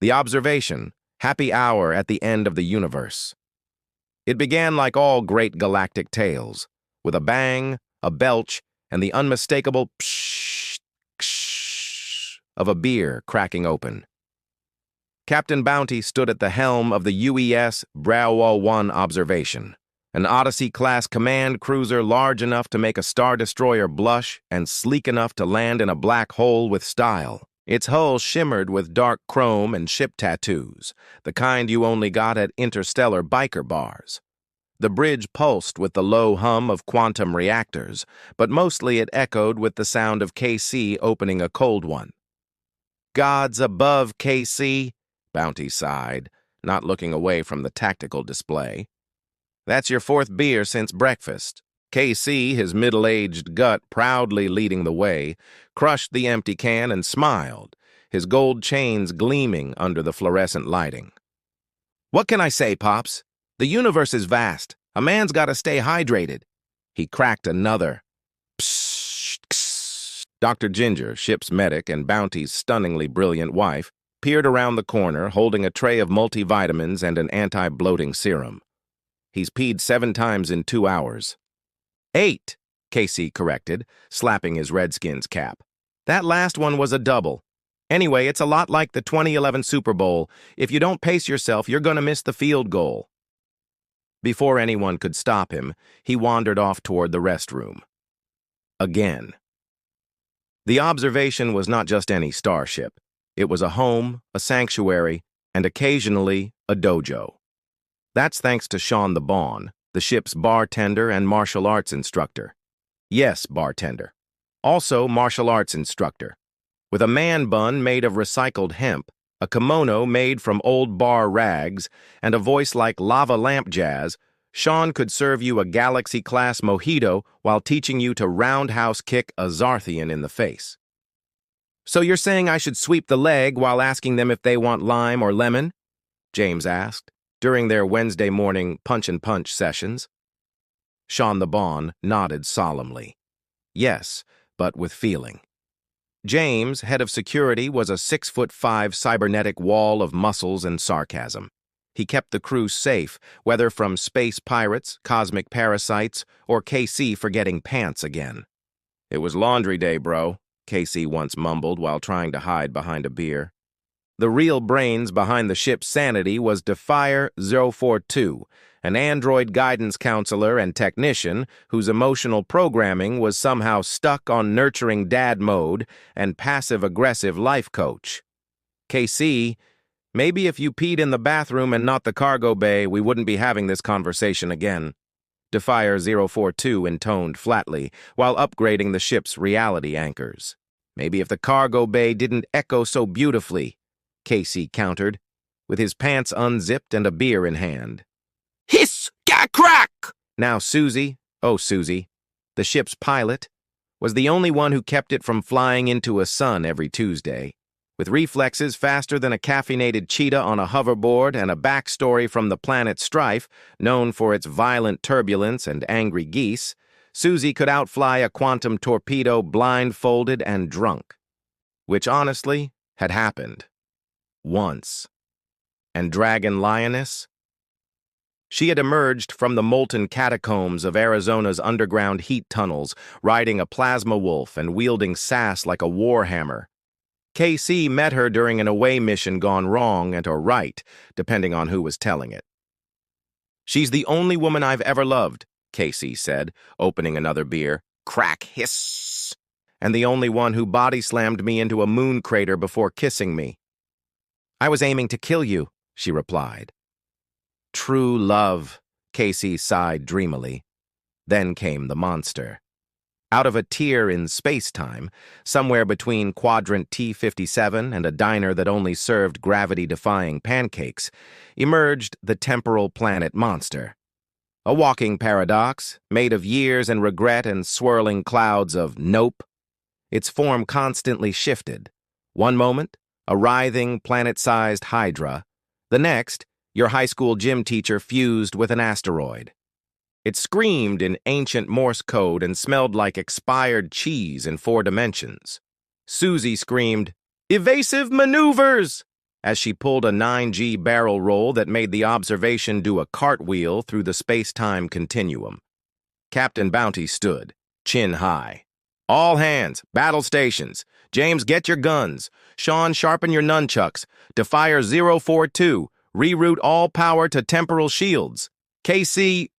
The observation, happy hour at the end of the universe. It began like all great galactic tales, with a bang, a belch, and the unmistakable psh, ksh of a beer cracking open. Captain Bounty stood at the helm of the UES Bravo 1 observation, an Odyssey-class command cruiser large enough to make a Star Destroyer blush and sleek enough to land in a black hole with style. Its hull shimmered with dark chrome and ship tattoos, the kind you only got at interstellar biker bars. The bridge pulsed with the low hum of quantum reactors, but mostly it echoed with the sound of KC opening a cold one. "Gods above, KC," Bounty sighed, not looking away from the tactical display. "That's your fourth beer since breakfast." KC, his middle-aged gut proudly leading the way, crushed the empty can and smiled, his gold chains gleaming under the fluorescent lighting. "What can I say, Pops? The universe is vast. A man's got to stay hydrated." He cracked another. Psst, psst. Dr. Ginger, ship's medic and Bounty's stunningly brilliant wife, peered around the corner holding a tray of multivitamins and an anti-bloating serum. "He's peed 7 times in 2 hours. 8, Casey corrected, slapping his Redskins cap. "That last one was a double. Anyway, it's a lot like the 2011 Super Bowl. If you don't pace yourself, you're gonna miss the field goal." Before anyone could stop him, he wandered off toward the restroom. Again. The observation was not just any starship. It was a home, a sanctuary, and occasionally a dojo. That's thanks to Sean the Bawn, the ship's bartender and martial arts instructor. Yes, bartender. Also martial arts instructor. With a man bun made of recycled hemp, a kimono made from old bar rags, and a voice like lava lamp jazz, Sean could serve you a Galaxy-class mojito while teaching you to roundhouse kick a Zarthian in the face. "So you're saying I should sweep the leg while asking them if they want lime or lemon?" James asked, during their Wednesday morning punch-and-punch sessions. Sean the Bawn nodded solemnly. Yes, but with feeling. James, head of security, was a 6'5" cybernetic wall of muscles and sarcasm. He kept the crew safe, whether from space pirates, cosmic parasites, or KC forgetting pants again. "It was laundry day, bro," KC once mumbled while trying to hide behind a beer. The real brains behind the ship's sanity was Defier 042, an android guidance counselor and technician whose emotional programming was somehow stuck on nurturing dad mode and passive-aggressive life coach. "KC, maybe if you peed in the bathroom and not the cargo bay, we wouldn't be having this conversation again," Defier 042 intoned flatly, while upgrading the ship's reality anchors. "Maybe if the cargo bay didn't echo so beautifully," Casey countered, with his pants unzipped and a beer in hand. "Hiss! Crack!" Now Susie, oh Susie, the ship's pilot, was the only one who kept it from flying into a sun every Tuesday. With reflexes faster than a caffeinated cheetah on a hoverboard and a backstory from the planet Strife, known for its violent turbulence and angry geese, Susie could outfly a quantum torpedo blindfolded and drunk. Which honestly had happened. Once. And Dragon Lioness? She had emerged from the molten catacombs of Arizona's underground heat tunnels, riding a plasma wolf and wielding sass like a warhammer. KC met her during an away mission gone wrong and or right, depending on who was telling it. "She's the only woman I've ever loved," KC said, opening another beer. Crack hiss. "And the only one who body-slammed me into a moon crater before kissing me." "I was aiming to kill you," she replied. True love, Casey sighed dreamily. Then came the monster. Out of a tier in space-time, somewhere between Quadrant T57 and a diner that only served gravity-defying pancakes, emerged the temporal planet monster. A walking paradox, made of years and regret and swirling clouds of nope. Its form constantly shifted. One moment, a writhing, planet-sized hydra. The next, your high school gym teacher fused with an asteroid. It screamed in ancient Morse code and smelled like expired cheese in 4 dimensions. Susie screamed, "Evasive maneuvers!" as she pulled a 9G barrel roll that made the observation do a cartwheel through the space-time continuum. Captain Bounty stood, chin high. All hands, battle stations. James, get your guns. Sean, sharpen your nunchucks. Defier 042, reroute all power to temporal shields. KC...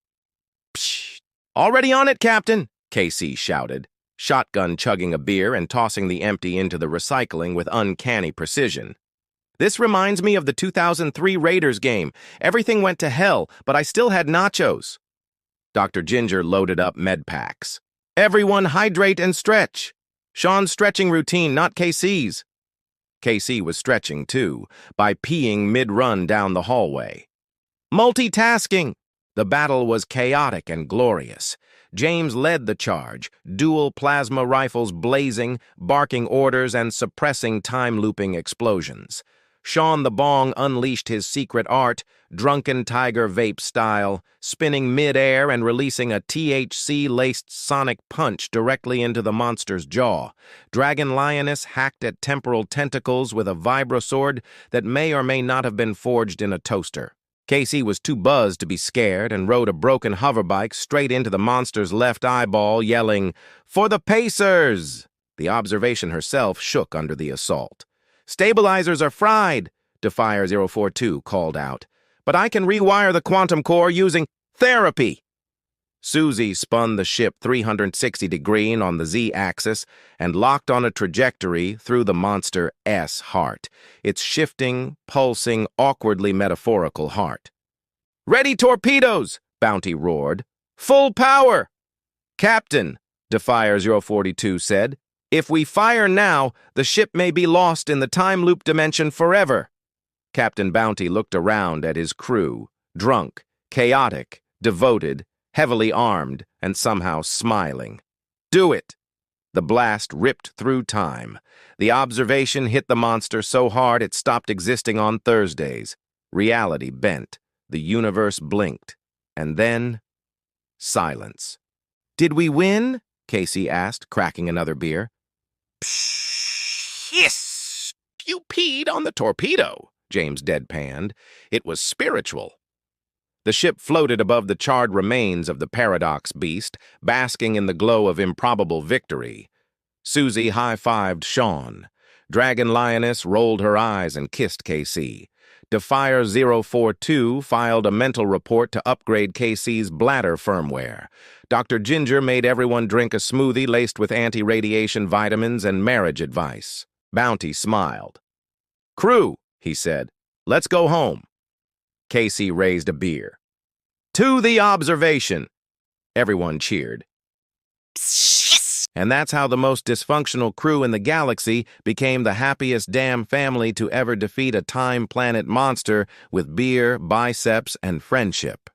Psh! Already on it, Captain, KC shouted, shotgun chugging a beer and tossing the empty into the recycling with uncanny precision. This reminds me of the 2003 Raiders game. Everything went to hell, but I still had nachos. Dr. Ginger loaded up med packs. Everyone hydrate and stretch. Sean's stretching routine, not KC's. KC was stretching, too, by peeing mid-run down the hallway. Multitasking! The battle was chaotic and glorious. James led the charge, dual plasma rifles blazing, barking orders and suppressing time-looping explosions. Sean the Bong unleashed his secret art, drunken tiger vape style, spinning mid-air and releasing a THC-laced sonic punch directly into the monster's jaw. Dragon Lioness hacked at temporal tentacles with a vibrosword that may or may not have been forged in a toaster. Casey was too buzzed to be scared and rode a broken hoverbike straight into the monster's left eyeball, yelling, "For the Pacers!" The observation herself shook under the assault. "Stabilizers are fried," Defier 042 called out. "But I can rewire the quantum core using therapy." Susie spun the ship 360 degrees on the Z-axis and locked on a trajectory through the monster's heart, its shifting, pulsing, awkwardly metaphorical heart. "Ready torpedoes!" Bounty roared. "Full power!" "Captain," Defier 042 said, "if we fire now, the ship may be lost in the time loop dimension forever." Captain Bounty looked around at his crew, drunk, chaotic, devoted, heavily armed, and somehow smiling. "Do it!" The blast ripped through time. The observation hit the monster so hard it stopped existing on Thursdays. Reality bent. The universe blinked. And then... silence. "Did we win?" Casey asked, cracking another beer. "Psh, hiss! You peed on the torpedo," James deadpanned. "It was spiritual." The ship floated above the charred remains of the paradox beast, basking in the glow of improbable victory. Susie high-fived Sean. Dragon Lioness rolled her eyes and kissed KC. Defier 042 filed a mental report to upgrade KC's bladder firmware. Dr. Ginger made everyone drink a smoothie laced with anti-radiation vitamins and marriage advice. Bounty smiled. "Crew," he said, "let's go home." Casey raised a beer. "To the observation!" Everyone cheered. And that's how the most dysfunctional crew in the galaxy became the happiest damn family to ever defeat a time planet monster with beer, biceps, and friendship.